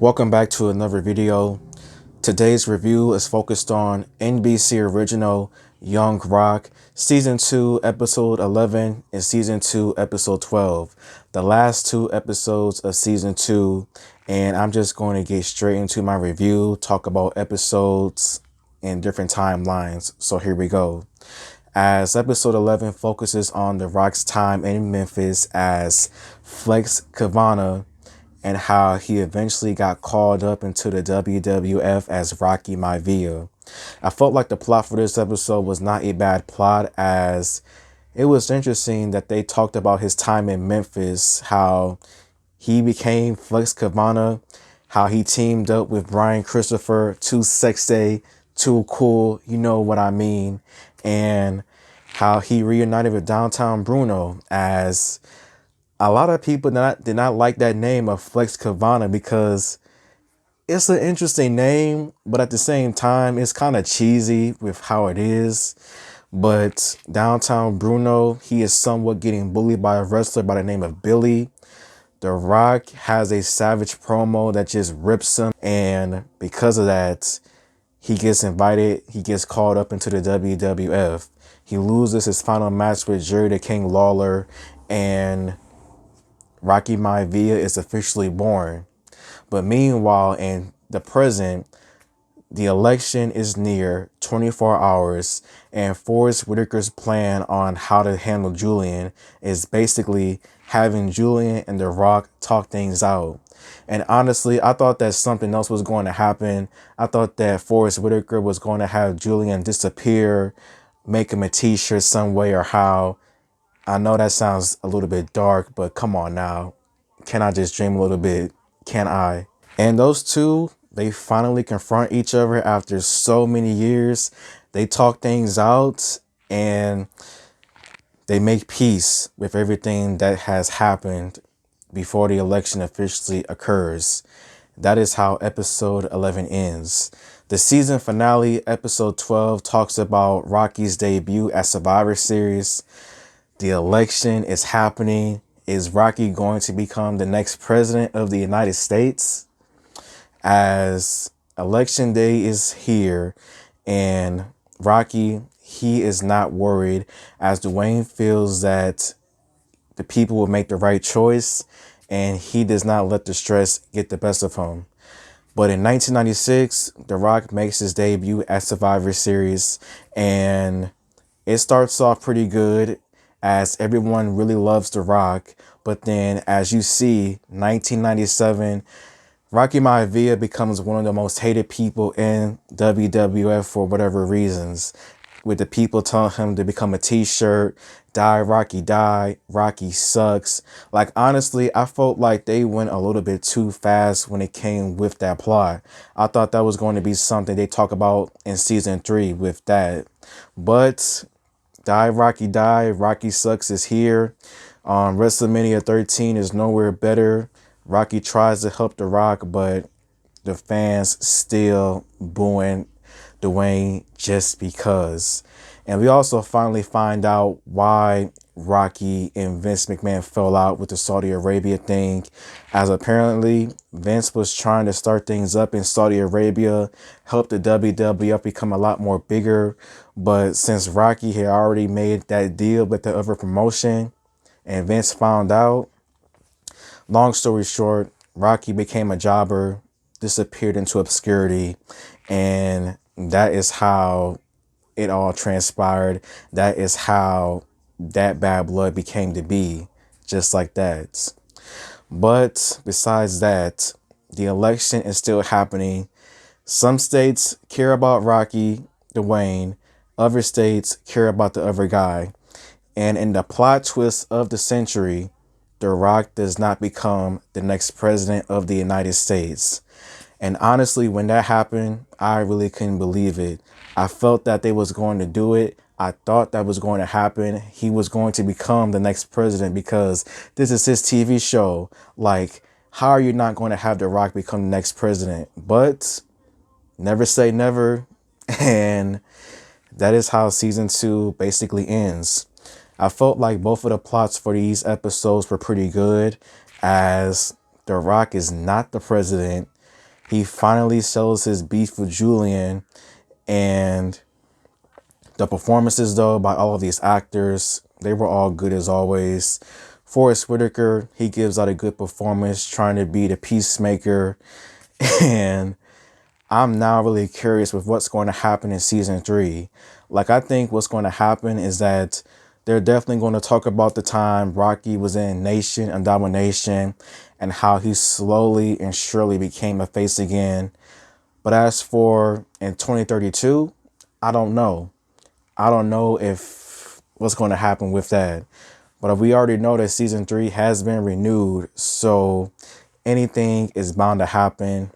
Welcome back to another video. Today's review is focused on NBC original Young Rock Season 2 Episode 11 and Season 2 Episode 12. The last two episodes of Season 2, and I'm just going to get straight into my review, talk about episodes in different timelines. So here we go. As Episode 11 focuses on The Rock's time in Memphis as Flex Kavana, and how he eventually got called up into the WWF as Rocky Maivia. I felt like the plot for this episode was not a bad plot, as it was interesting that they talked about his time in Memphis, how he became Flex Kavana, how he teamed up with Brian Christopher, too sexy, too cool, you know what I mean, and how he reunited with Downtown Bruno, as a lot of people did not like that name of Flex Kavana because it's an interesting name, but at the same time, it's kind of cheesy with how it is. But Downtown Bruno, he is somewhat getting bullied by a wrestler by the name of Billy. The Rock has a savage promo that just rips him, and because of that, he gets called up into the WWF. He loses his final match with Jerry the King Lawler, and Rocky Maivia is officially born. But meanwhile, in the present, the election is near 24 hours, and Forrest Whitaker's plan on how to handle Julian is basically having Julian and The Rock talk things out. And honestly, I thought that something else was going to happen. I thought that Forrest Whitaker was going to have Julian disappear, make him a t-shirt some way or how. I know that sounds a little bit dark, but come on now. Can I just dream a little bit? Can I? And those two, they finally confront each other after so many years. They talk things out and they make peace with everything that has happened before the election officially occurs. That is how episode 11 ends. The season finale, episode 12, talks about Rocky's debut at Survivor Series. The election is happening. Is Rocky going to become the next president of the United States? As election day is here, and Rocky, he is not worried, as Dwayne feels that the people will make the right choice, and he does not let the stress get the best of him. But in 1996, The Rock makes his debut at Survivor Series, and it starts off pretty good, as everyone really loves The Rock. But then, as you see, 1997, Rocky Maivia becomes one of the most hated people in WWF for whatever reasons, with the people telling him to become a t-shirt, die Rocky sucks. Like, honestly, I felt like they went a little bit too fast when it came with that plot. I thought that was going to be something they talk about in season 3 with that. But Die Rocky sucks is here. WrestleMania 13 is nowhere better. Rocky tries to help The Rock, but the fans still booing Dwayne just because. And we also finally find out why Rocky and Vince McMahon fell out with the Saudi Arabia thing, as apparently Vince was trying to start things up in Saudi Arabia, help the WWF become a lot more bigger. But since Rocky had already made that deal with the other promotion and Vince found out, long story short, Rocky became a jobber, disappeared into obscurity, and that is how it all transpired. That is how that bad blood became to be, just like that. But besides that, the election is still happening. Some states care about Rocky, Dwayne. Other states care about the other guy. And in the plot twist of the century, The Rock does not become the next president of the United States. And honestly, when that happened, I really couldn't believe it. I felt that they was going to do it. I thought that was going to happen. He was going to become the next president because this is his TV show. Like, how are you not going to have The Rock become the next president? But never say never. And that is how season 2 basically ends. I felt like both of the plots for these episodes were pretty good, as The Rock is not the president. He finally settles his beef with Julian, and the performances, though, by all of these actors, they were all good as always. Forrest Whitaker, he gives out a good performance trying to be the peacemaker. And I'm now really curious with what's going to happen in season 3. Like, I think what's going to happen is that they're definitely going to talk about the time Rocky was in Nation and Domination and how he slowly and surely became a face again. But as for in 2032, I don't know. I don't know if what's going to happen with that. But we already know that season 3 has been renewed, so anything is bound to happen.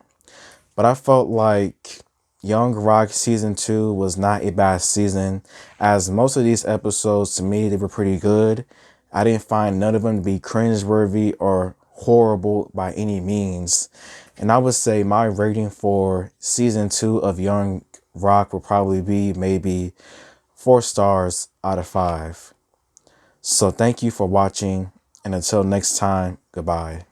But I felt like Young Rock season 2 was not a bad season, as most of these episodes, to me, they were pretty good. I didn't find none of them to be cringeworthy or horrible by any means. And I would say my rating for season 2 of Young Rock would probably be maybe 4 stars out of 5. So thank you for watching, and until next time, goodbye.